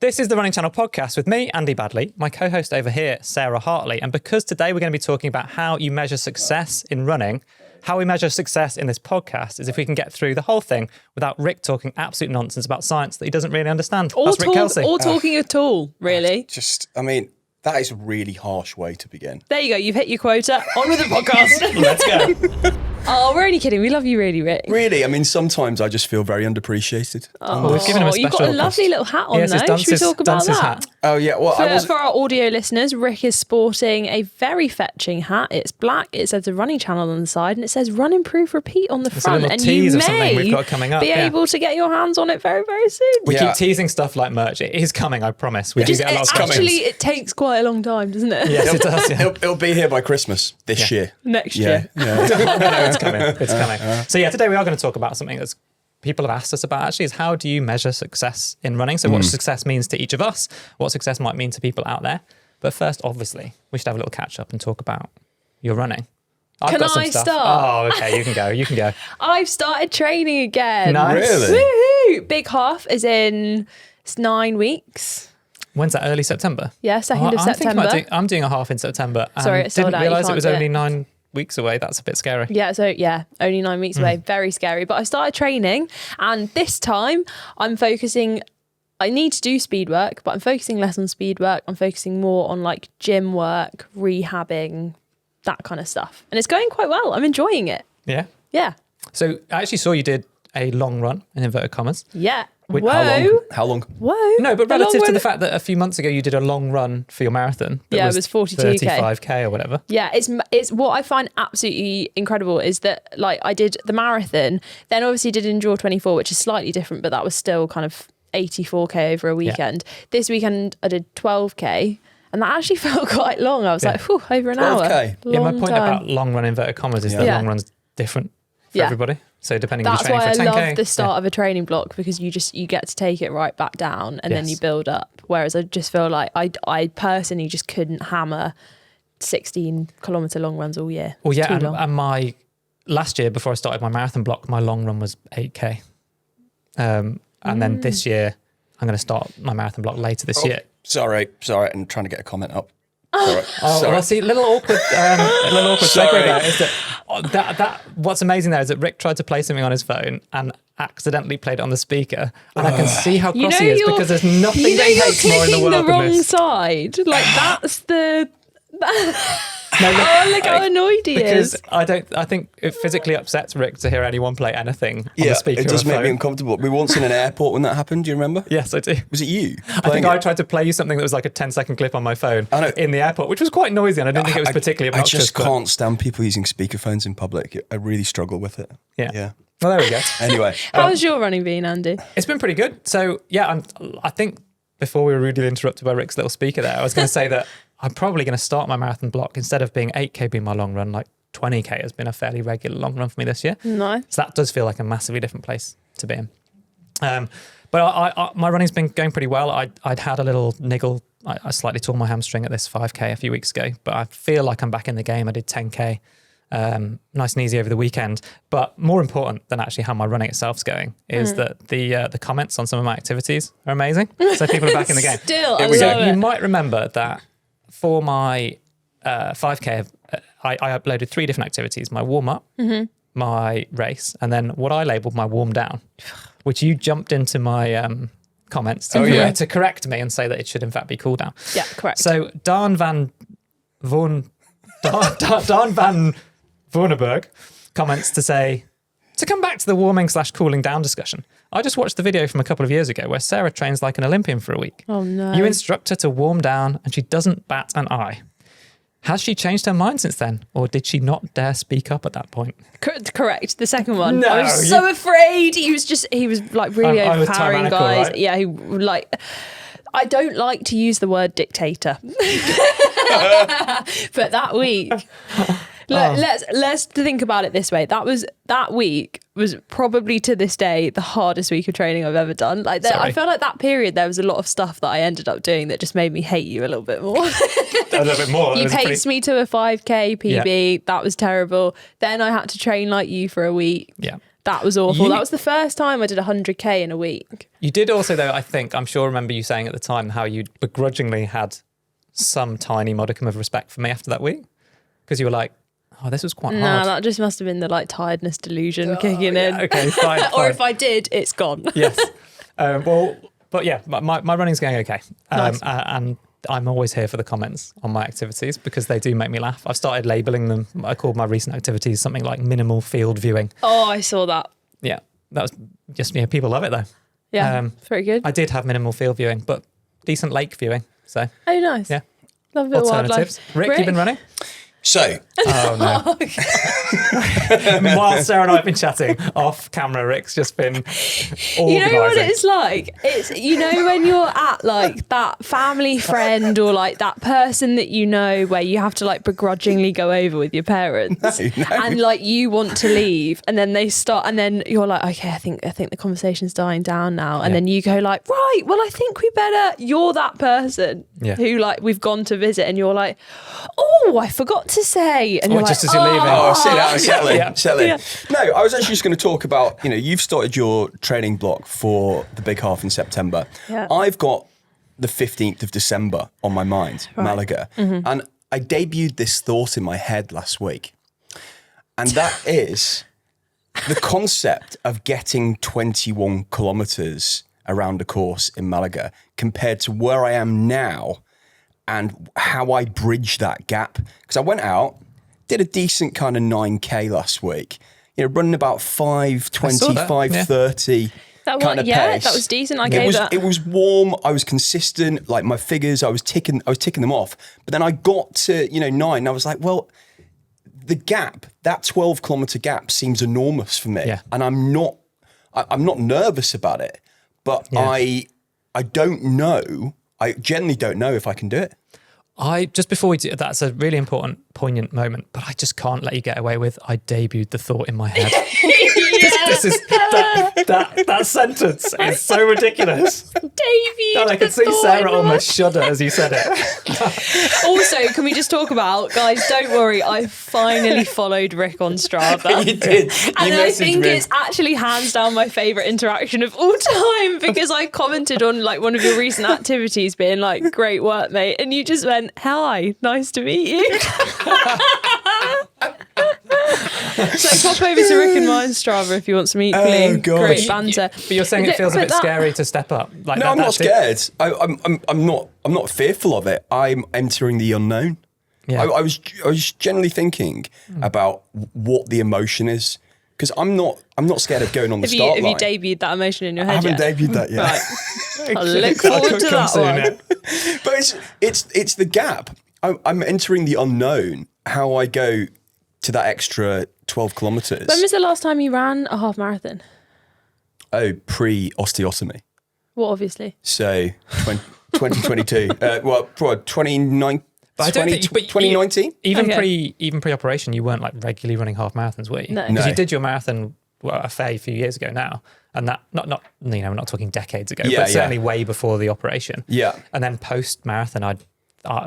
This is the Running Channel podcast with me, Andy Baddeley, my co-host over here, Sarah Hartley. And because today we're going to be talking about how you measure success in running, how we measure success in this podcast is if we can get through the whole thing without Rick talking absolute nonsense about science that he doesn't really understand. That's Rick Kelsey. Or talking at all, really. That is a really harsh way to begin. There you go. You've hit your quota. On with the podcast. Let's go. Oh, we're only kidding. We love you really, Rick. Really? I mean, sometimes I just feel very underappreciated. Oh, we've given him a special you've got a lovely little hat on, yes, though. Should we talk about that? Hat. Oh, yeah. Well, for our audio listeners, Rick is sporting a very fetching hat. It's black. It says the Running Channel on the side, and it says Run, Improve, Repeat on the front. A little and tease you of something we've got coming up. Be able to get your hands on it very, very soon. We keep teasing stuff like merch. It is coming, I promise. We do get a lot of comments. Actually, it takes quite a long time, doesn't it? Yes, it does. Yeah. It'll be here by Christmas this year. Next year. Yeah. No, it's coming. It's coming. So yeah, today we are going to talk about something that's people have asked us about actually is how do you measure success in running? So what success means to each of us, what success might mean to people out there. But first, obviously, we should have a little catch up and talk about your running. Can I start? Oh, okay, you can go. You can go. I've started training again. Nice. Really? Woohoo! Big half is in 9 weeks. When's that? Early September? Yeah, 2nd of September. I'm doing a half in September. And Sorry, it sold out. Didn't realise it was only it. 9 weeks away. That's a bit scary. Yeah, only 9 weeks away. Very scary. But I started training, and this time I'm focusing. I need to do speed work, but I'm focusing less on speed work. I'm focusing more on like gym work, rehabbing, that kind of stuff. And it's going quite well. I'm enjoying it. Yeah. Yeah. So I actually saw you did a long run in inverted commas. Yeah. Wait, Whoa. How long? Whoa. No, but The long relative to run- the fact that a few months ago you did a long run for your marathon. That Yeah, it was 42K. 35K or whatever. Yeah, it's what I find absolutely incredible is that like I did the marathon, then obviously did Endure 24, which is slightly different, but that was still kind of 84K over a weekend. Yeah. This weekend I did 12K. And that actually felt quite long. I was like, whew, over an 12K. hour. Yeah, my point time. about long run inverted commas is that long run's different for everybody. So depending on That's you're training why for 10K. I love the start of a training block because you get to take it right back down and then you build up. Whereas I just feel like I personally just couldn't hammer 16-kilometre long runs all year. Well, yeah, Too long. and my last year before I started my marathon block, my long run was 8K. And then this year, I'm going to start my marathon block later this year. Sorry, I'm trying to get a comment up. Sorry. Well, see, little awkward segue there is that what's amazing there is that Rick tried to play something on his phone and accidentally played it on the speaker, and I can see how cross he is because there's nothing that he hates more in the world the than wrong this. side. Like that's the. No, look how annoyed he because is. I think it physically upsets Rick to hear anyone play anything on the speaker. It does or a make me phone. uncomfortable. We were once in an airport when that happened. Do you remember? Yes, I do. Was it you? I think I tried to play you something that was like a 10-second clip on my phone in the airport, which was quite noisy, and I didn't think it was particularly obnoxious. I just can't stand people using speakerphones in public. I really struggle with it. Yeah. Well, there we go. Anyway. How's your running been, Andy? It's been pretty good. So, yeah, I think before we were rudely interrupted by Rick's little speaker there, I was going to say that I'm probably going to start my marathon block instead of being 8K being my long run, like 20K has been a fairly regular long run for me this year. Nice. So that does feel like a massively different place to be in. But I my running's been going pretty well. I'd had a little niggle. I slightly tore my hamstring at this 5K a few weeks ago, but I feel like I'm back in the game. I did 10K, nice and easy over the weekend. But more important than actually how my running itself's going is that the comments on some of my activities are amazing. So people are back in the game. Still, I love it. You might remember that for my 5K, I uploaded 3 different activities: my warm up, my race, and then what I labelled my warm down, which you jumped into my comments to correct me and say that it should in fact be cool down. Yeah, correct. So Dan van Voorneberg comments to say, to come back to the warming/cooling down discussion, I just watched the video from a couple of years ago where Sarah trains like an Olympian for a week. Oh no. You instruct her to warm down and she doesn't bat an eye. Has she changed her mind since then, or did she not dare speak up at that point? Correct. The second one. No, I was so afraid. He was like really I was overpowering, tyrannical, guys. right? Yeah, he like. I don't like to use the word dictator, but that week. Let's think about it this way. That week was probably to this day the hardest week of training I've ever done. Like I feel like that period there was a lot of stuff that I ended up doing that just made me hate you a little bit more. A little bit more. You paced me to a 5K PB. Yeah. That was terrible. Then I had to train like you for a week. Yeah. That was awful. That was the first time I did 100k in a week. You did also, though, I'm sure remember you saying at the time how you begrudgingly had some tiny modicum of respect for me after that week. Because you were like, oh, this was quite hard. No, that just must have been the like tiredness delusion kicking in. Okay, fine. Or if I did, it's gone. Yes. But yeah, my running's going okay. Nice. And I'm always here for the comments on my activities because they do make me laugh. I've started labelling them. I called my recent activities something like minimal field viewing. Oh, I saw that. Yeah, that was just, people love it though. Yeah, very good. I did have minimal field viewing, but decent lake viewing. So. Oh, nice. Yeah. Love a bit of Alternatives. wildlife. Rick, you been running? So, oh no. While Sarah and I have been chatting off camera, Rick's just been organising. You know what it's like? It's, you know, when you're at like that family friend or like that person that you know where you have to like begrudgingly go over with your parents No. and like you want to leave and then they start and then you're like, okay, I think the conversation's dying down now. And then you go like, right, well, I think we better, you're that person who like we've gone to visit and you're like, oh, I forgot to say. And you're just like, as you're leaving. Oh, sit down, settle in, Yeah. settle in. Yeah. No, I was actually just going to talk about, you've started your training block for the big half in September. Yeah. I've got the 15th of December on my mind, Malaga. And I debuted this thought in my head last week. And that is the concept of getting 21 kilometres around a course in Malaga compared to where I am now and how I bridge that gap. Because I went out, did a decent kind of 9K last week, running about 5:20, 5:30 kind of pace. That was decent. I gave that. It was warm. I was consistent. Like my figures, I was ticking them off. But then I got to 9, and I was like, well, the gap, that 12-kilometer gap, seems enormous for me, and I'm not nervous about it. But I don't know. I genuinely don't know if I can do it. Just before we do, that's a really important, poignant moment, but I just can't let you get away with, I debuted the thought in my head. This is, that sentence is so ridiculous. Davey, And I could see Sarah almost shudder as you said it. Also, can we just talk about, guys, don't worry, I finally followed Rick on Strava. You did. And I think it's actually hands down my favourite interaction of all time because I commented on like one of your recent activities being like, great work, mate. And you just went, hi, nice to meet you. So pop over to Rick and mine's Strava if you want some equally great banter. But you're saying it feels a bit scary to step up. Like no, I'm not scared. I'm not fearful of it. I'm entering the unknown. Yeah. I was generally thinking about what the emotion is because I'm not scared of going on the start line. Have you debuted that emotion in your head yet? I haven't debuted that yet. Right. I'll look forward to that one. But it's the gap. I'm entering the unknown. How I go to that extra 12 kilometres. When was the last time you ran a half marathon? Oh, pre-osteotomy. Well, obviously. So 2022. Probably 2019. But I don't think 2019. Even pre-operation, you weren't like regularly running half marathons, were you? No. Because you did your marathon a few years ago now, and that not we're not talking decades ago, but certainly way before the operation. Yeah. And then post marathon,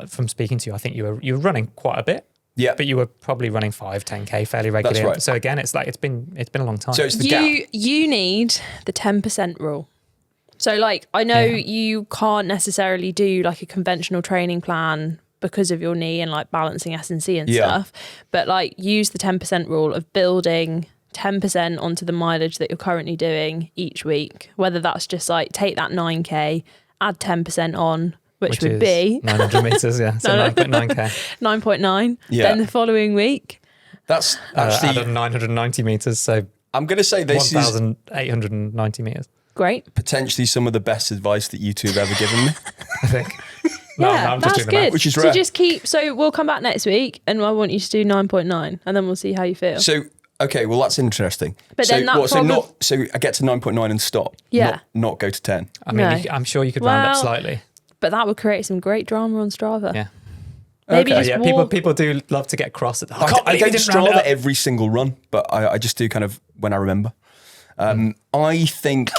from speaking to you, I think you were running quite a bit. Yeah, but you were probably running 5-10K fairly regularly. That's right. So again, it's been a long time. So it's the gap. You need the 10% rule. So like I know you can't necessarily do like a conventional training plan because of your knee and like balancing S&C and stuff, but like use the 10% rule of building 10% onto the mileage that you're currently doing each week. Whether that's just like take that 9K, add 10% on. Which would be 900 meters, so 9.9K. 9.9. Yeah. Then the following week. That's actually add 990 meters, so I'm going to say this 1,890 meters. Great. Potentially some of the best advice that you two have ever given me. I think. I'm just doing good. That. Which is rare. So just so we'll come back next week and I want you to do 9.9 and then we'll see how you feel. So, okay, well that's interesting. But so, then that so I get to 9.9 and stop. Yeah. Not go to 10. I mean, I'm sure you could round up slightly. But that would create some great drama on Strava. Yeah. Maybe people do love to get cross at the I don't Strava every single run, but I just do kind of when I remember. I think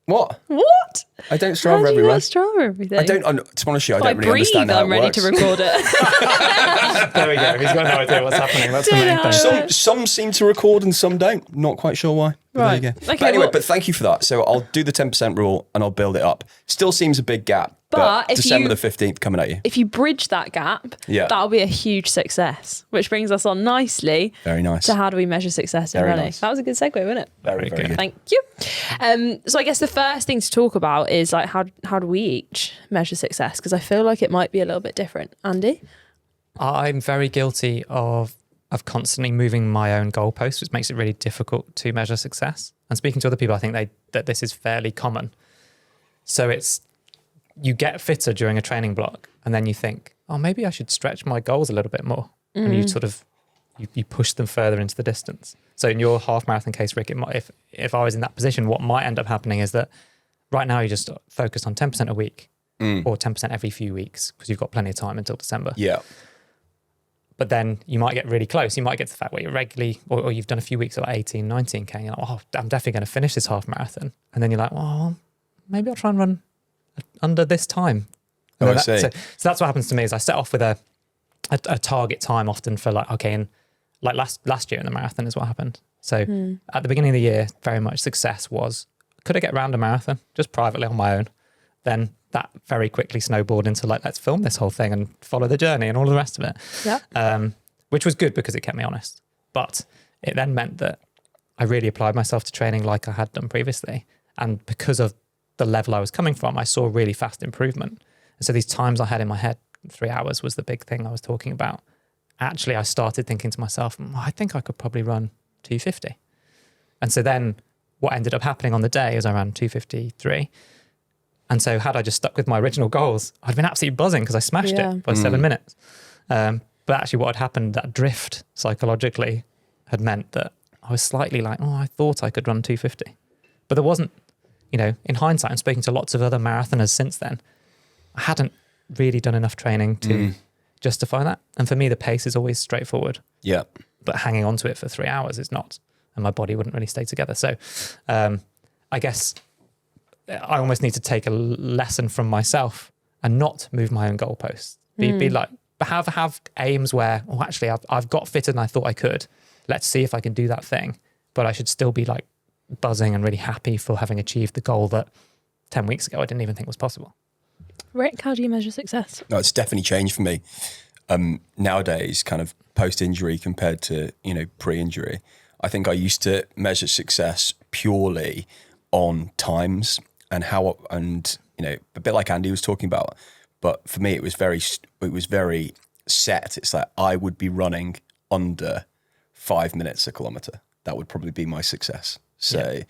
What? What? I don't How Strava do you everywhere. not Strava everything? I don't. To be honest with you, I If don't really understand how I'm it ready works. to record it. There we go. He's got no idea what's happening. That's the main thing. Some seem to record and some don't. Not quite sure why. But Right. There you go. Okay, But anyway, well- but thank you for that. So I'll do the 10% rule and I'll build it up. Still seems a big gap. But if December you- the 15th coming at you. If you bridge that gap, Yeah. that'll be a huge success. Which brings us on nicely Very nice. to how do we measure success in Very running. nice. That was a good segue, wasn't it? Very, very good. Thank you. So I guess the first thing to talk about is like how do we each measure success? Because I feel like it might be a little bit different. Andy? I'm very guilty of constantly moving my own goalposts, which makes it really difficult to measure success. And speaking to other people, I think that this is fairly common. So you get fitter during a training block, and then you think, oh, maybe I should stretch my goals a little bit more. And you sort of you push them further into the distance. So in your half marathon case, Rick, if I was in that position, what might end up happening is that right now you just focus on 10% a week or 10% every few weeks because you've got plenty of time until December. Yeah. But then you might get really close. You might get to the fact where you're regularly, or you've done a few weeks of like 18, 19K. You're like, oh, I'm definitely going to finish this half marathon. And then you're like, well, maybe I'll try and run under this time. Oh, I see. So that's what happens to me is I set off with a target time often for like, okay, and like last year in the marathon is what happened. So at the beginning of the year, very much success was, could I get around a marathon just privately on my own? Then that very quickly snowballed into like, let's film this whole thing and follow the journey and all the rest of it. Yeah. Which was good because it kept me honest. But it then meant that I really applied myself to training like I had done previously. And because of the level I was coming from, I saw really fast improvement. And so these times I had in my head, 3 hours was the big thing I was talking about. Actually, I started thinking to myself, I think I could probably run 250. And so then what ended up happening on the day is I ran 253. And so had I just stuck with my original goals, I'd been absolutely buzzing because I smashed it by 7 minutes. But actually what had happened, that drift psychologically had meant that I was slightly like, I thought I could run 250. But there wasn't, in hindsight, I'm speaking to lots of other marathoners since then, I hadn't really done enough training to justify that. And for me, the pace is always straightforward. Yeah. But hanging on to it for 3 hours is not. And my body wouldn't really stay together. So I guess I almost need to take a lesson from myself and not move my own goalposts. Be like, have aims where, actually, I've got fitter than I thought I could. Let's see if I can do that thing. But I should still be like buzzing and really happy for having achieved the goal that 10 weeks ago I didn't even think was possible. Rick, how do you measure success? No, it's definitely changed for me. Nowadays, kind of post-injury compared to, pre-injury, I think I used to measure success purely on times and a bit like Andy was talking about. But for me, it was very set. It's like I would be running under 5 minutes a kilometre. That would probably be my success. So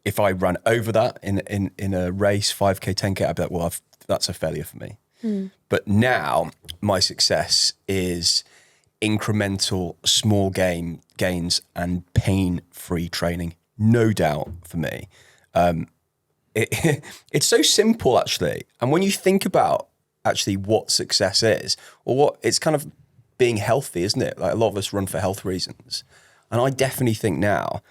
if I run over that in a race, 5K, 10K, I'd be like, well, that's a failure for me. But now my success is incremental, small gains and pain-free training, no doubt for me. It's so simple, actually. And when you think about actually what success is, or what it's kind of being healthy, isn't it? Like a lot of us run for health reasons. And I definitely think now,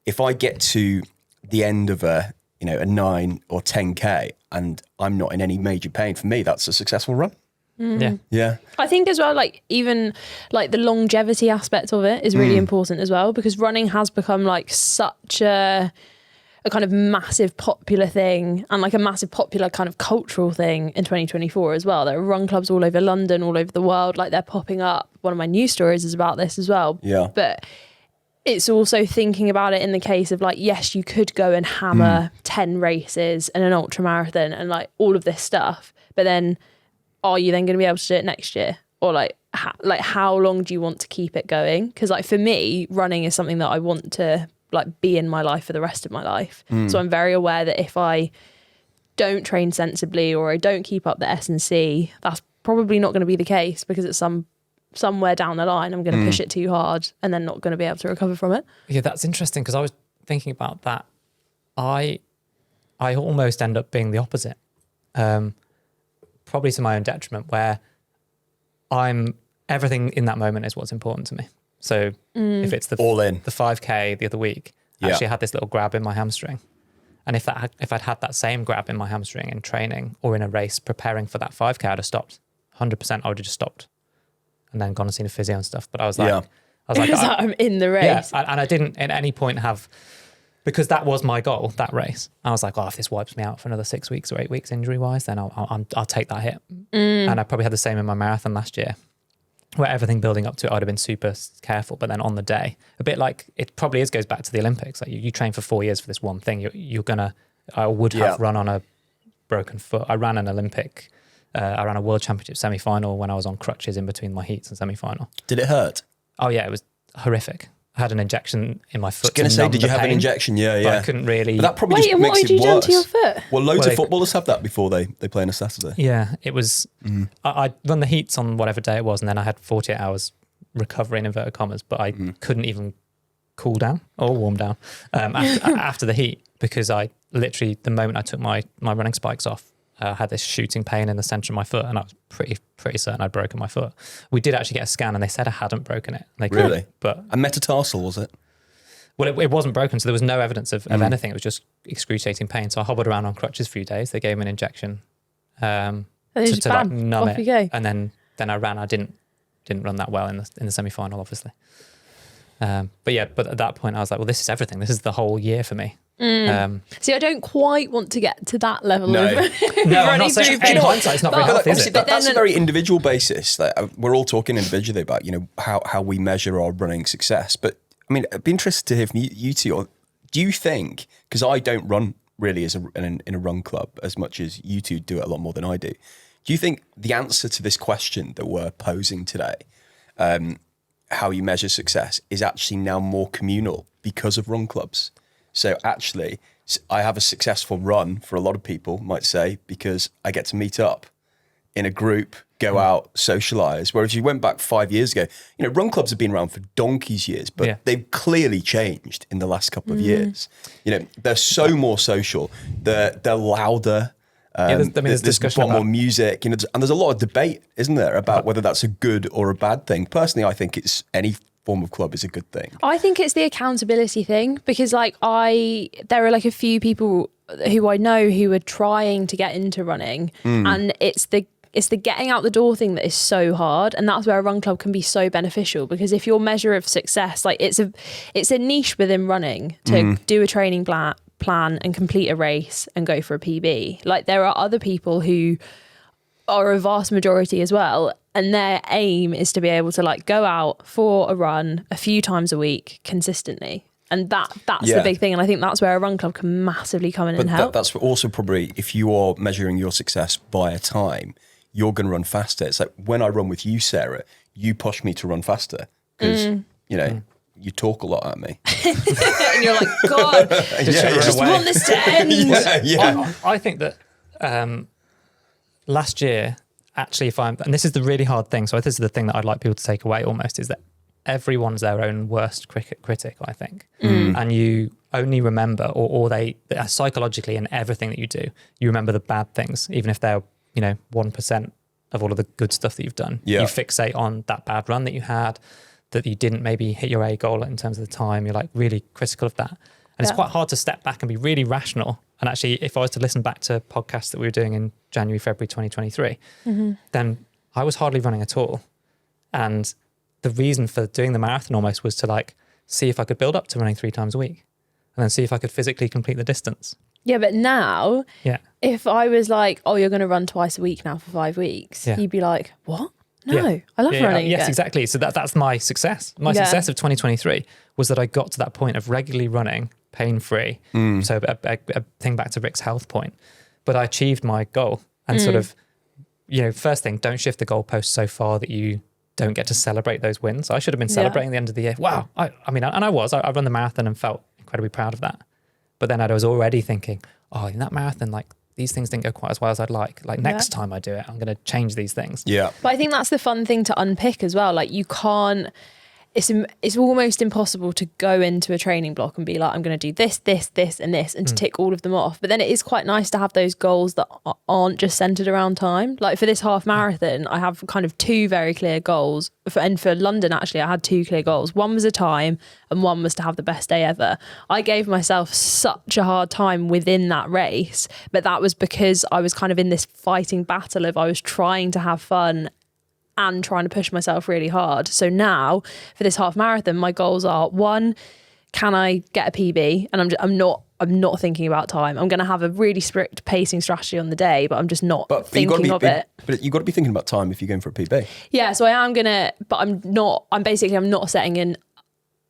if I get to the end of a 9 or 10K and I'm not in any major pain, for me, that's a successful run. Yeah. I think as well, like even like the longevity aspect of it is really important as well, because running has become like such a kind of massive popular thing and like a massive popular kind of cultural thing in 2024 as well. There are run clubs all over London, all over the world, like they're popping up. One of my news stories is about this as well. Yeah. But it's also thinking about it in the case of like, yes, you could go and hammer 10 races and an ultra marathon and like all of this stuff, but then are you then going to be able to do it next year? Or like how long do you want to keep it going? Because like for me, running is something that I want to like be in my life for the rest of my life. So I'm very aware that if I don't train sensibly or I don't keep up the S&C, that's probably not going to be the case, because it's somewhere down the line I'm going to push it too hard and then not going to be able to recover from it. Yeah, that's interesting, because I was thinking about that. I almost end up being the opposite, probably to my own detriment, where everything in that moment is what's important to me. So if it's all in the 5K the other week, Yeah. actually I had this little grab in my hamstring, And if I'd had that same grab in my hamstring in training or in a race preparing for that 5K, I'd have stopped. 100%, I would have just stopped and then gone and seen a physio and stuff. But I was like, I'm in the race. Yeah, and I didn't at any point have, because that was my goal, that race. I was like, if this wipes me out for another 6 weeks or 8 weeks injury wise, then I'll take that hit. And I probably had the same in my marathon last year, where everything building up to it, I'd have been super careful. But then on the day, a bit like it probably goes back to the Olympics. Like you train for 4 years for this one thing. I would have run on a broken foot. I ran an Olympic, I ran a World Championship semi-final when I was on crutches in between my heats and semi-final. Did it hurt? Oh yeah, it was horrific. I had an injection in my foot. I was going to say, did you have an injection? Yeah. But I couldn't really. But that probably just and makes what had it you done worse. to your foot? Well, loads of footballers have that before they play on a Saturday. Yeah, it was. I run the heats on whatever day it was, and then I had 48 hours recovery in inverted commas, but I couldn't even cool down or warm down after the heat, because I literally, the moment I took my running spikes off, I had this shooting pain in the centre of my foot, and I was pretty certain I'd broken my foot. We did actually get a scan, and they said I hadn't broken it. Really? But a metatarsal, was it? Well, it wasn't broken, so there was no evidence of anything. It was just excruciating pain. So I hobbled around on crutches for a few days. They gave me an injection to like numb off it, you go. and then I ran. I didn't run that well in the semi-final, obviously. But at that point I was like, well, this is everything. This is the whole year for me. See, I don't quite want to get to that level No. of No, I'm not saying in hindsight it's not very healthy, is Obviously, it? that's a very individual basis. Like, we're all talking individually about how we measure our running success. But I mean, I'd be interested to hear from you two. Do you think, because I don't run really in a run club as much as you two do it a lot more than I do. Do you think the answer to this question that we're posing today, how you measure success, is actually now more communal because of run clubs? So actually, I have a successful run, for a lot of people might say, because I get to meet up in a group, go out, socialise. Whereas if you went back 5 years ago, run clubs have been around for donkey's years, but they've clearly changed in the last couple of years. They're so more social, they're louder. There's discussion a lot about more music, and there's a lot of debate, isn't there, about whether that's a good or a bad thing. Personally, I think it's any form of club is a good thing. I think it's the accountability thing, because there are like a few people who I know who are trying to get into running, and it's the getting out the door thing that is so hard, and that's where a run club can be so beneficial, because if your measure of success, like it's a niche within running to do a training plan and complete a race and go for a PB. Like there are other people who are a vast majority as well, and their aim is to be able to like go out for a run a few times a week consistently, and that's the big thing. And I think that's where a run club can massively come in and help. That's also probably, if you are measuring your success by a time, you're going to run faster. It's like when I run with you, Sarah, you push me to run faster because you talk a lot at me. And you're like, God, I just want this to end. I think that last year, actually, and this is the really hard thing, so this is the thing that I'd like people to take away almost, is that everyone's their own worst critic, I think. And you only remember, or they psychologically in everything that you do, you remember the bad things, even if they're 1% of all of the good stuff that you've done. You fixate on that bad run that you had, that you didn't maybe hit your A goal in terms of the time. You're like really critical of that. And it's quite hard to step back and be really rational. And actually, if I was to listen back to podcasts that we were doing in January, February 2023, then I was hardly running at all. And the reason for doing the marathon almost was to like see if I could build up to running 3 times a week and then see if I could physically complete the distance. Yeah, but now, if I was like, oh, you're going to run twice a week now for 5 weeks, you'd be like, what? No, I love running. Yes, exactly. So that's my success. My success of 2023 was that I got to that point of regularly running, pain-free. So a thing back to Rick's health point. But I achieved my goal. And sort of, first thing, don't shift the goalpost so far that you don't get to celebrate those wins. I should have been celebrating the end of the year. Wow. I run the marathon and felt incredibly proud of that. But then I was already thinking, oh, in that marathon, like these things didn't go quite as well as I'd like. Like next time I do it, I'm going to change these things. Yeah. But I think that's the fun thing to unpick as well. Like you can't, it's almost impossible to go into a training block and be like, I'm going to do this, this, this, and this, and to tick all of them off. But then it is quite nice to have those goals that aren't just centered around time. Like for this half marathon, I have kind of 2 very clear goals. And for London, actually, I had 2 clear goals. One was a time and one was to have the best day ever. I gave myself such a hard time within that race, but that was because I was kind of in this fighting battle of I was trying to have fun and trying to push myself really hard. So now for this half marathon, my goals are 1, can I get a PB? And I'm not thinking about time. I'm going to have a really strict pacing strategy on the day, but I'm just not thinking of it. But you've got to be thinking about time if you're going for a PB. Yeah, so I am going to, but I'm not setting an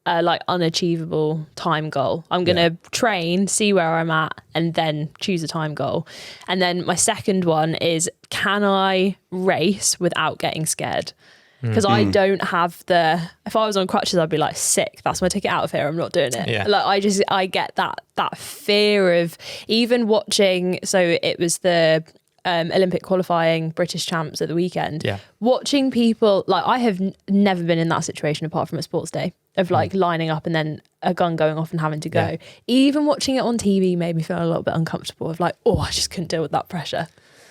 like unachievable time goal. I'm going to train, see where I'm at, and then choose a time goal. And then my second one is, can I race without getting scared? Because I don't have if I was on crutches, I'd be like, sick, that's my ticket out of here, I'm not doing it. Yeah. Like I get that fear of even watching, so it was the Olympic qualifying British champs at the weekend. Yeah. Watching people, like I have never been in that situation apart from a sports day of like lining up and then a gun going off and having to go. Yeah. Even watching it on TV made me feel a little bit uncomfortable of like, I just couldn't deal with that pressure.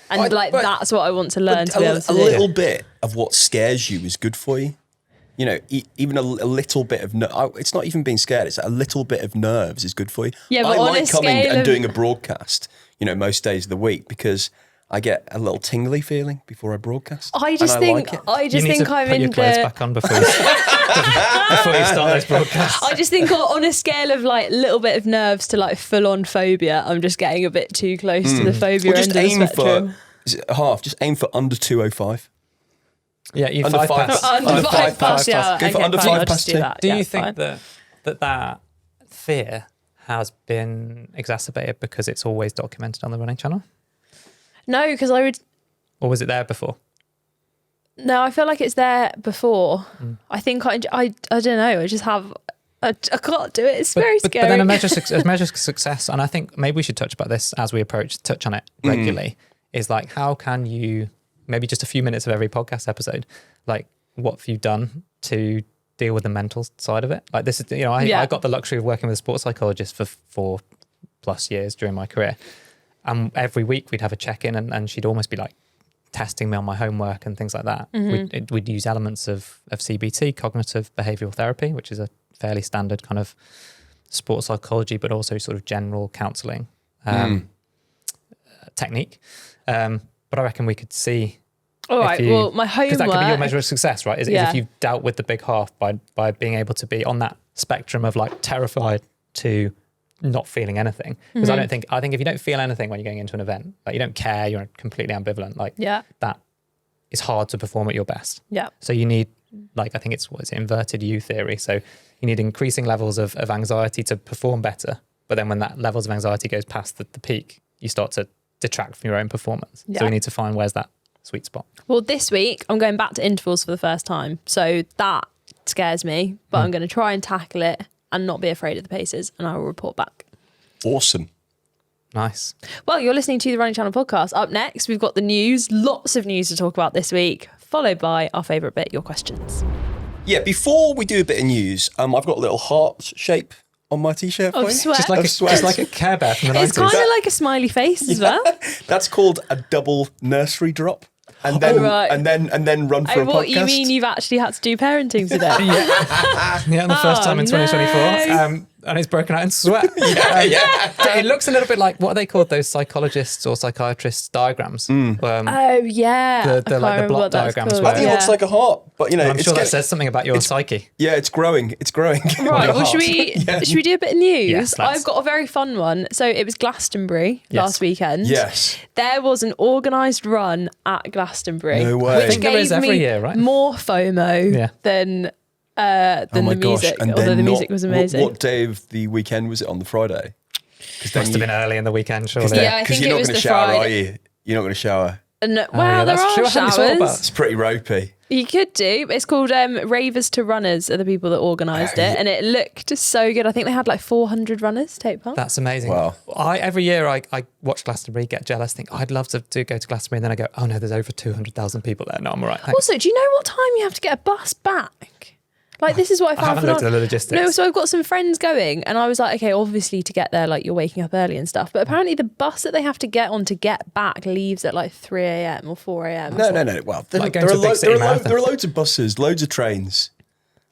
And that's what I want to learn to be able to do. A little bit of what scares you is good for you. You know, even a little bit of it's not even being scared. It's a little bit of nerves is good for you. Yeah, but I on like a coming scale and of- doing a broadcast, most days of the week because I get a little tingly feeling before I broadcast. I just and think like it. I just you need think to I'm put in your clothes the. back on before you start those broadcasts. I just think on a scale of like little bit of nerves to like full on phobia, I'm just getting a bit too close to the phobia Well, end of the spectrum. is it half? Just aim for under 2:05. Yeah, you Under 5 five. past. Under Under 5 5 past, yeah. Go for Okay, under fine, 5 I'll just past do 2. that. Do Yeah, you think fine. that fear has been exacerbated because it's always documented on the running channel? No, because I would. Or was it there before? No, I feel like it's there before. I think I don't know. I just have. I can't do it. It's very scary. But then a measure of success, and I think maybe we should touch on it regularly, is like, how can you, maybe just a few minutes of every podcast episode, like what have you done to deal with the mental side of it? Like this is, I got the luxury of working with a sports psychologist for 4+ years during my career. And every week we'd have a check-in and she'd almost be like testing me on my homework and things like that. We'd use elements of CBT, cognitive behavioral therapy, which is a fairly standard kind of sports psychology, but also sort of general counselling technique. But I reckon we could see. All right. Well, my homework. Because that could be your measure of success, right? Is Yeah. if you've dealt with the big half by being able to be on that spectrum of like terrified to not feeling anything. Because I think if you don't feel anything when you're going into an event, like you don't care, you're completely ambivalent, like that is hard to perform at your best. Yeah. So you need, like, I think it's inverted U theory. So you need increasing levels of anxiety to perform better. But then when that levels of anxiety goes past the peak, you start to detract from your own performance. Yeah. So we need to find where's that sweet spot. Well, this week I'm going back to intervals for the first time. So that scares me, but I'm going to try and tackle it and not be afraid of the paces, and I will report back. Awesome. Nice. Well, you're listening to the Running Channel podcast. Up next, we've got the news. Lots of news to talk about this week, followed by our favourite bit, your questions. Yeah, before we do a bit of news, I've got a little heart shape on my t-shirt. Of for you. sweat. Just like a Care Bear from the 90s. It's kind of like a smiley face as well. That's called a double nursery drop. And then, right. and then run for a What podcast. you mean you've actually had to do parenting today? Yeah, the first time in 2024. no. And it's broken out in sweat. It looks a little bit like, what are they called, those psychologists or psychiatrists diagrams? Oh, yeah. The I can't like the remember block what that's diagrams called. where- I think it looks like a heart, but I'm it's sure that getting- says something about your psyche. Yeah, it's growing. It's growing. Right, Your well, should heart. we do a bit of news? Yes, let's. I've got a very fun one. So it was Glastonbury last weekend. Yes. There was an organised run at Glastonbury. No way. Which I think there gave is every me year, right? more FOMO than Oh the my music, gosh. And although then the music was amazing. What day of the weekend was it on the Friday? Because Must have been early in the weekend, surely. Yeah, I think you're it not was going to the shower, Friday. are you? You're not going to shower. Well, yeah, there that's true. I are hadn't thought about showers. It's pretty ropey. You could do. It's called Ravers to Runners are the people that organised it. And it looked so good. I think they had like 400 runners take part. That's amazing. Wow. Every year I watch Glastonbury, get jealous, think, I'd love to go to Glastonbury, and then I go, oh no, there's over 200,000 people there. No, I'm all right. Thanks. Also, do you know what time you have to get a bus back? Like, this is what I found. I haven't looked at the logistics. No, so I've got some friends going, and I was like, okay, obviously to get there, like, you're waking up early and stuff. But apparently the bus that they have to get on to get back leaves at like 3 a.m. or 4 a.m. No. Well, there are loads of buses, loads of trains.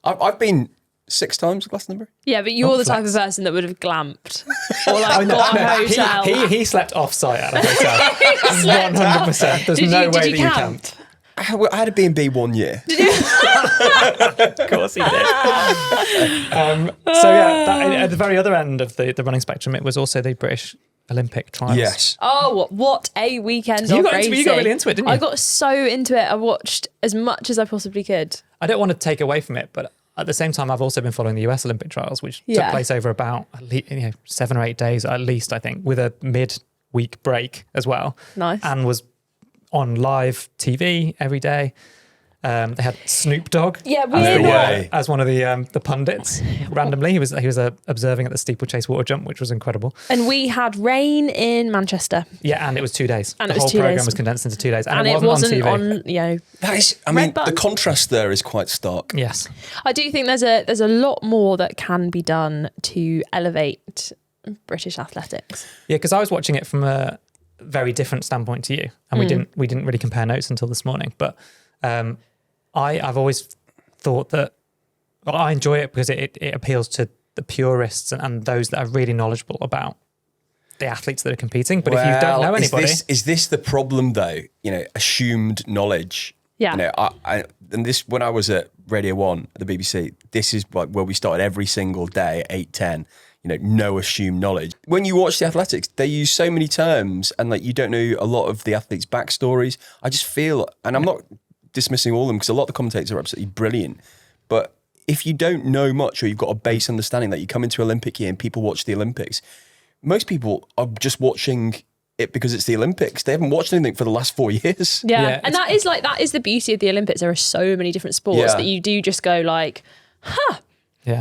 I've been 6 times Glastonbury. Yeah, but you're the type of person that would have glamped or like got a hotel. He slept off-site at a hotel. 100%. There's no way that you camped. I had a B&B 1 year. Of course he did. So at the very other end of the running spectrum, it was also the British Olympic trials. Yes. Oh, what a weekend of racing. You got really into it, didn't you? I got so into it. I watched as much as I possibly could. I don't want to take away from it, but at the same time, I've also been following the US Olympic trials, which took place over about 7 or 8 days, at least, I think, with a mid-week break as well. Nice. And was on live TV every day. They had Snoop Dogg as one of the pundits. Randomly, he was observing at the Steeplechase water jump, which was incredible. And we had rain in Manchester. Yeah, and it was 2 days. And the whole program was condensed into 2 days, and it wasn't on TV. That is, I mean, the contrast there is quite stark. Yes, I do think there's a lot more that can be done to elevate British athletics. Yeah, because I was watching it from a very different standpoint to you, and we didn't really compare notes until this morning, but. I've always thought that I enjoy it because it appeals to the purists and those that are really knowledgeable about the athletes that are competing. But if you don't know anybody... Is this the problem though? Assumed knowledge. Yeah. When I was at Radio 1 at the BBC, this is like where we started every single day at 8:10. No assumed knowledge. When you watch the athletics, they use so many terms and like you don't know a lot of the athletes' backstories. I just feel, and I'm not dismissing all of them because a lot of the commentators are absolutely brilliant, but if you don't know much or you've got a base understanding that you come into Olympic year and people watch the Olympics, most people are just watching it because it's the Olympics. They haven't watched anything for the last 4 years. Yeah. And that is the beauty of the Olympics. There are so many different sports that you do just go like,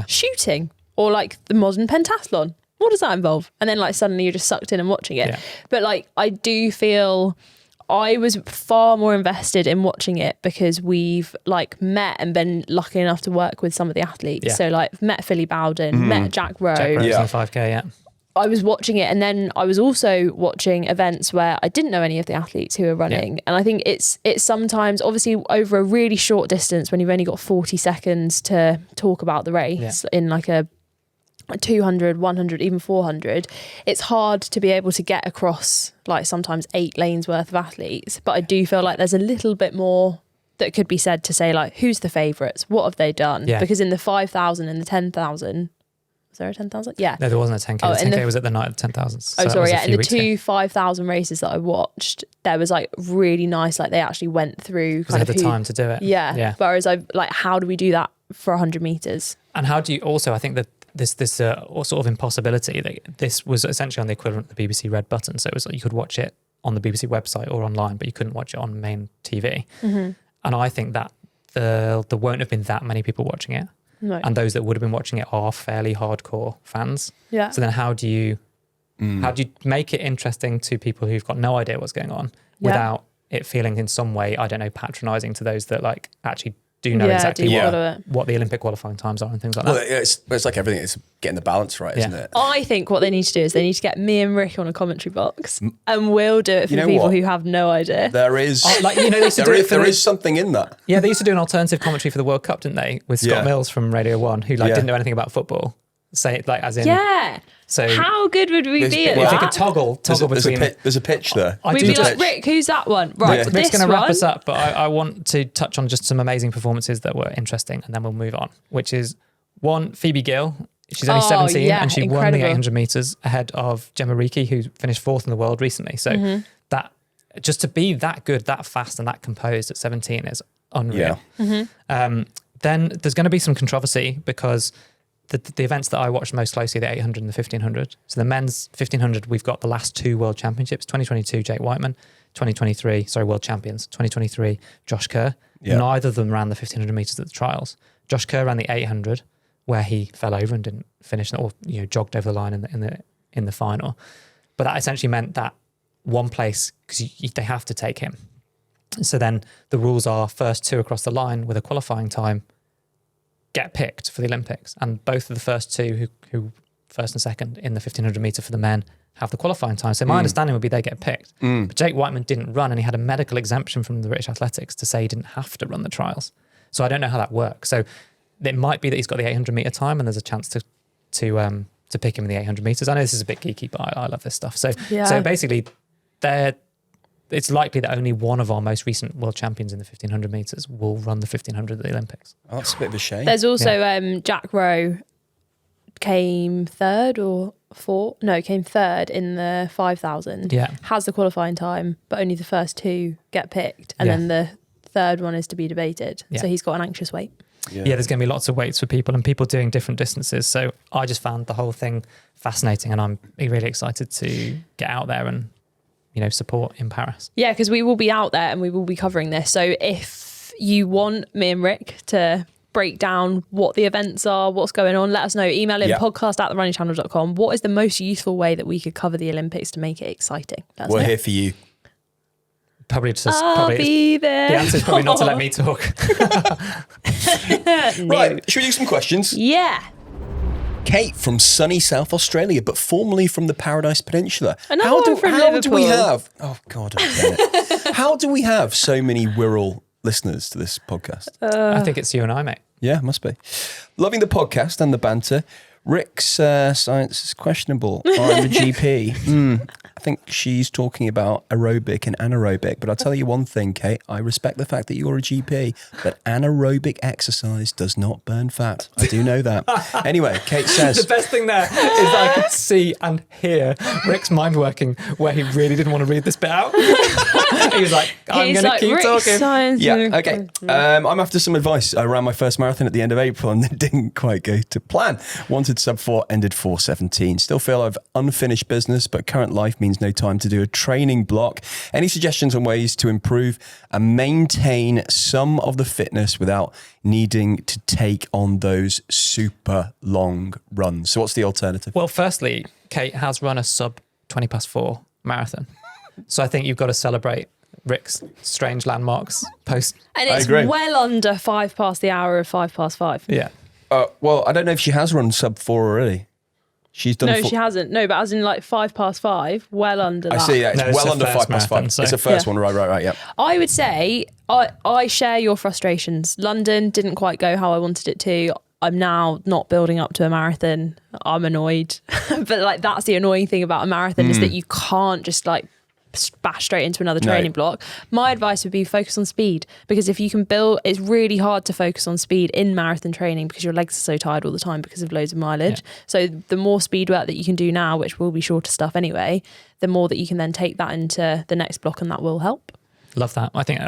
shooting, or like the modern pentathlon. What does that involve? And then like suddenly you're just sucked in and watching it. Yeah. But like I do feel I was far more invested in watching it because we've like met and been lucky enough to work with some of the athletes. Yeah. So like met Philly Bowden, met Jack Rowe. Jack Rowe's on the 5K, yeah. I was watching it, and then I was also watching events where I didn't know any of the athletes who were running. Yeah. And I think it's sometimes, obviously over a really short distance, when you've only got 40 seconds to talk about the race in like a 200, 100, even 400, it's hard to be able to get across like sometimes 8 lanes worth of athletes. But I do feel like there's a little bit more that could be said to say like, who's the favourites? What have they done? Yeah. Because in the 5,000 and the 10,000, was there a 10,000? Yeah. No, there wasn't a 10K. The 10K was at the night of the 10,000. So in the 2 5,000 races that I watched, there was like really nice, like they actually went through kind of the time to do it. Yeah. Whereas how do we do that for 100 metres? And how do you also, I think that this sort of impossibility, that this was essentially on the equivalent of the BBC Red Button. So it was like you could watch it on the BBC website or online, but you couldn't watch it on main TV. Mm-hmm. And I think that there won't have been that many people watching it. No. And those that would have been watching it are fairly hardcore fans. Yeah. So then how do you make it interesting to people who've got no idea what's going on without it feeling in some way, I don't know, patronising to those that like actually do know exactly what the Olympic qualifying times are and things like that. Well, it's like everything. It's getting the balance right, isn't it? I think what they need to do is they need to get me and Rick on a commentary box, and we'll do it for people who have no idea. There is, there is something in that. Yeah, they used to do an alternative commentary for the World Cup, didn't they? With Scott Mills from Radio 1, who didn't know anything about football. Say it like as in So how good would we be at that? If they could toggle between... There's a pitch there. We'd be like, Rick, who's that one? Right, Rick's going to wrap us up, but I want to touch on just some amazing performances that were interesting, and then we'll move on, which is one, Phoebe Gill. She's only 17 and she won the 800 metres ahead of Gemma Reekie, who finished 4th in the world recently. So that just to be that good, that fast and that composed at 17 is unreal. Yeah. Then there's going to be some controversy because... The events that I watched most closely, the 800 and the 1500. So the men's 1500, we've got the last 2 world championships, 2022, Jake Whiteman, 2023, world champions, 2023, Josh Kerr. Yeah. Neither of them ran the 1500 metres at the trials. Josh Kerr ran the 800, where he fell over and didn't finish, or jogged over the line in the final. But that essentially meant that one place, because they have to take him. So then the rules are first 2 across the line with a qualifying time get picked for the Olympics. And both of the first two who first and second in the 1500 metre for the men have the qualifying time. So my understanding would be they get picked. But Jake Whiteman didn't run, and he had a medical exemption from the British Athletics to say he didn't have to run the trials. So I don't know how that works. So it might be that he's got the 800 metre time and there's a chance to pick him in the 800 metres. I know this is a bit geeky, but I love this stuff. So basically, it's likely that only one of our most recent world champions in the 1500 metres will run the 1500 at the Olympics. Oh, that's a bit of a shame. There's also Jack Rowe came third in the 5,000. Yeah. Has the qualifying time, but only the first two get picked. And then the third one is to be debated. Yeah. So he's got an anxious wait. Yeah, there's going to be lots of weights for people and people doing different distances. So I just found the whole thing fascinating, and I'm really excited to get out there and, support in Paris. Yeah, because we will be out there and we will be covering this. So if you want me and Rick to break down what the events are, what's going on, let us know. Email in podcast@therunningchannel.com. What is the most useful way that we could cover the Olympics to make it exciting? We're here for you. Probably just I'll be there. The answer is probably not to let me talk. Right, should we do some questions? Yeah. Kate from sunny South Australia, but formerly from the Paradise Peninsula. Another one from how do we Liverpool. have? Oh God, how do we have so many Wirral listeners to this podcast? I think it's you and I, mate. Yeah, must be. Loving the podcast and the banter. Rick's science is questionable. I'm a GP. I think she's talking about aerobic and anaerobic, but I'll tell you one thing, Kate. I respect the fact that you're a GP, but anaerobic exercise does not burn fat. I do know that. Anyway, Kate says... The best thing there is I could see and hear Rick's mind working where he really didn't want to read this bit out. He was like, I'm going to keep Rick's talking. Science. Yeah, okay. I'm after some advice. I ran my first marathon at the end of April and it didn't quite go to plan. Wanted sub 4, ended 4:17. Still feel I've unfinished business, but current life means no time to do a training block. Any suggestions on ways to improve and maintain some of the fitness without needing to take on those super long runs? So what's the alternative? Well, firstly, Kate has run a sub 4 marathon. So I think you've got to celebrate Rick's strange landmarks post. And it's well under 5 past the hour of 5:05. Yeah. Well, I don't know if she has run sub 4 already. She's done. No, she hasn't. No, but as in like 5:05, well under that. I see. Yeah, it's No, well under the first 5:05. marathon, so- It's the first one. Right. Yeah. I would say I share your frustrations. London didn't quite go how I wanted it to. I'm now not building up to a marathon. I'm annoyed. But like that's the annoying thing about a marathon is that you can't just like bash straight into another training block. My advice would be focus on speed, because if you can build, it's really hard to focus on speed in marathon training because your legs are so tired all the time because of loads of mileage. So the more speed work that you can do now, which will be shorter stuff anyway, the more that you can then take that into the next block, and that will help. Love that. I think,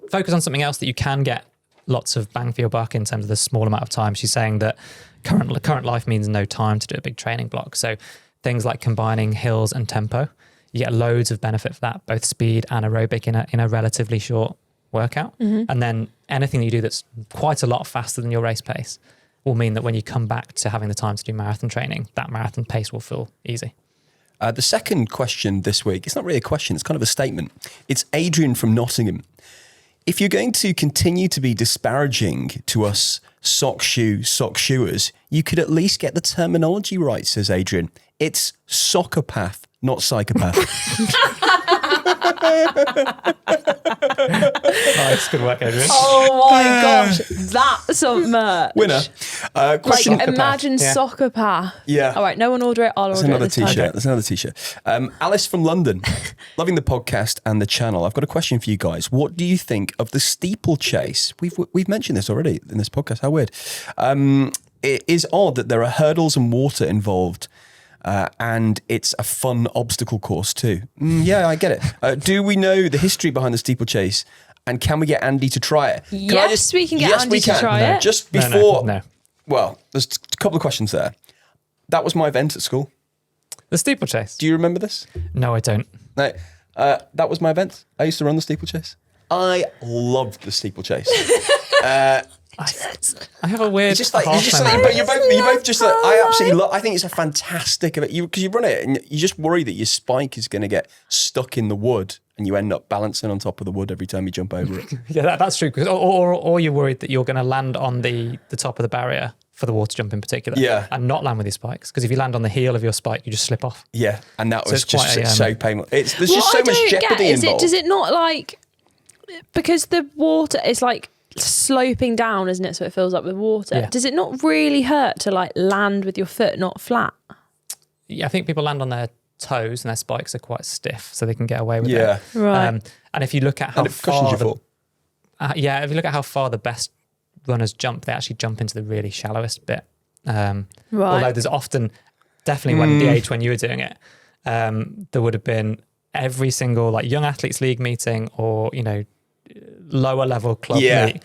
focus on something else that you can get lots of bang for your buck in terms of the small amount of time. She's saying that current life means no time to do a big training block. So things like combining hills and tempo, you get loads of benefit for that, both speed and aerobic in a relatively short workout. And then anything that you do that's quite a lot faster than your race pace will mean that when you come back to having the time to do marathon training, that marathon pace will feel easy. The second question this week, it's not really a question, it's kind of a statement. It's Adrian from Nottingham. If you're going to continue to be disparaging to us sock shoers, you could at least get the terminology right, says Adrian. It's soccerpath, not psychopath. Nice, good work, Adrian. Oh my gosh, that's some merch. Winner. Question. Like, imagine soccer path. Yeah. All right, no one order it. I'll order it this time. There's another t-shirt. Alice from London. Loving the podcast and the channel. I've got a question for you guys. What do you think of the steeplechase? We've mentioned this already in this podcast. How weird. It is odd that there are hurdles and water involved. And it's a fun obstacle course too. Yeah, I get it. Do we know the history behind the steeplechase? And can we get Andy to try it? We can get Andy to try it. Just before... No. Well, there's a couple of questions there. That was my event at school. The steeplechase? Do you remember this? No, I don't. No. That was my event. I used to run the steeplechase. I loved the steeplechase. I have a weird. It's just like you're both just like, I absolutely love. I think it's a fantastic event because you run it and you just worry that your spike is going to get stuck in the wood and you end up balancing on top of the wood every time you jump over it. Yeah, that's true. Or you're worried that you're going to land on the top of the barrier for the water jump in particular, and not land with your spikes. Because if you land on the heel of your spike, you just slip off. Yeah, and that was just quite so painful. There's just so much jeopardy involved. Does it not like, because the water is like sloping down, isn't it? So it fills up with water. Yeah. Does it not really hurt to like land with your foot not flat? Yeah, I think people land on their toes and their spikes are quite stiff, so they can get away with it. Yeah, right. And if you look at how far if you look at how far the best runners jump, they actually jump into the really shallowest bit. Right. Although there's often, definitely when the age when you were doing it, there would have been every single like young athletes league meeting or lower level club meet.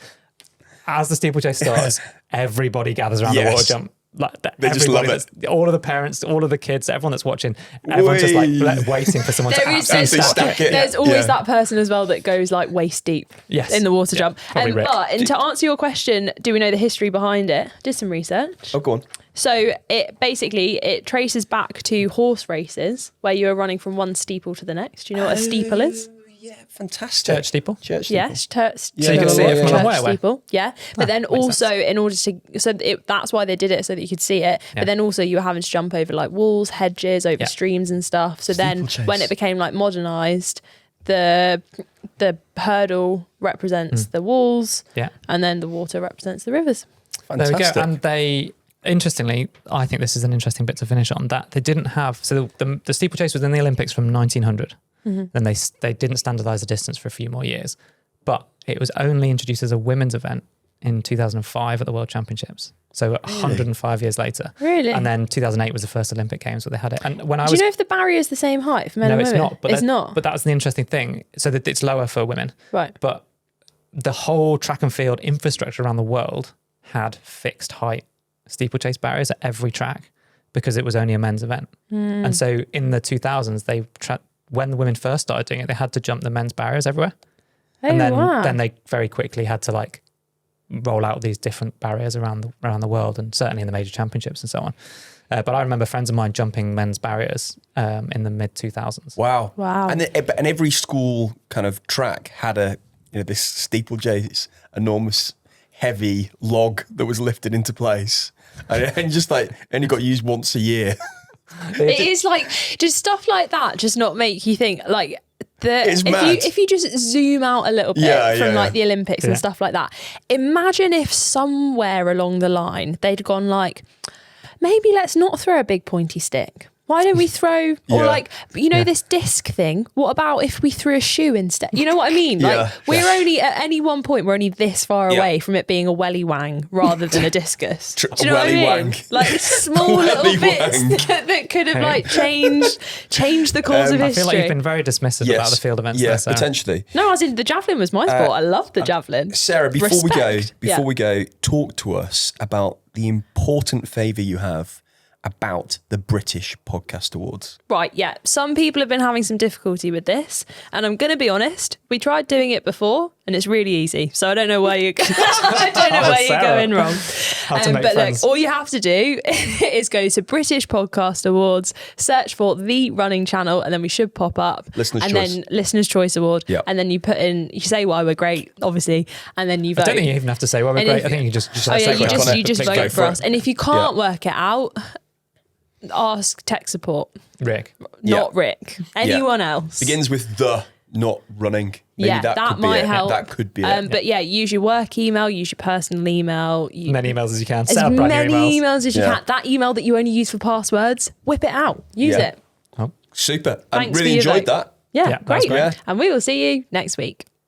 As the steeplechase starts, everybody gathers around the water jump. Like they just love it. All of the parents, all of the kids, everyone that's watching, everyone's just like waiting for someone to absolutely stack it. There's always that person as well that goes like waist deep in the water jump. And to answer your question, do we know the history behind it? Did some research. Oh, go on. So it traces back to horse races where you are running from one steeple to the next. Do you know what a steeple is? Yeah, fantastic. Church steeple? Yes, so you can see it from a mile away. Steeple. Yeah, but then also in order to, that's why they did it, so that you could see it. But then also you were having to jump over like walls, hedges, over streams and stuff. So then when it became like modernised, the hurdle represents the walls, and then the water represents the rivers. Fantastic. There we go. And they, interestingly, I think this is an interesting bit to finish on, that they didn't have, so the steeplechase was in the Olympics from 1900. Then they didn't standardise the distance for a few more years, but it was only introduced as a women's event in 2005 at the World Championships. So 105 years later. Really? And then 2008 was the first Olympic Games where they had it. And when Do you know if the barrier is the same height for men and women? No, it's not. But it's not. But that's the interesting thing. So that it's lower for women. Right. But the whole track and field infrastructure around the world had fixed height steeplechase barriers at every track because it was only a men's event. And so in the 2000s, when the women first started doing it, they had to jump the men's barriers everywhere. And then they very quickly had to like roll out these different barriers around the world, and certainly in the major championships and so on. But I remember friends of mine jumping men's barriers in the mid 2000s. Wow. And every school kind of track had this steeplechase, enormous, heavy log that was lifted into place, and just like only got used once a year. It is like, just stuff like that just not make you think like if you just zoom out a little bit from like the Olympics and stuff like that. Imagine if somewhere along the line they'd gone like, maybe let's not throw a big pointy stick. Why don't we throw, or like, this disc thing? What about if we threw a shoe instead? You know what I mean? Like, we're only, at any one point, we're only this far away from it being a welly wang rather than a discus. Do you know what I mean? Wang. Like, small little bits that could have, like, changed the course of history. I feel like you've been very dismissive about the field events there, Sarah. Potentially. No, as in the javelin was my sport. I love the javelin. Sarah, before we go, talk to us about the important favour you have about the British Podcast Awards. Right, yeah. Some people have been having some difficulty with this, and I'm going to be honest, we tried doing it before and it's really easy. So I don't know where you're going wrong. But look, all you have to do is go to British Podcast Awards, search for The Running Channel, and then we should pop up. Then Listener's Choice Award. Yep. And then you put in, you say why we're great, obviously, and then you vote. I don't think you even have to say why we're great. I think you just you just vote for us. And if you can't work it out, ask tech support. Rick. Not Rick. Anyone else. Begins with the, not running. Maybe that might help. That could be it. But use your work email, use your personal email. Many emails as you can. As many emails as you can. That email that you only use for passwords, whip it out. Use it. Oh. Super. I really enjoyed that. Yeah, great. And we will see you next week.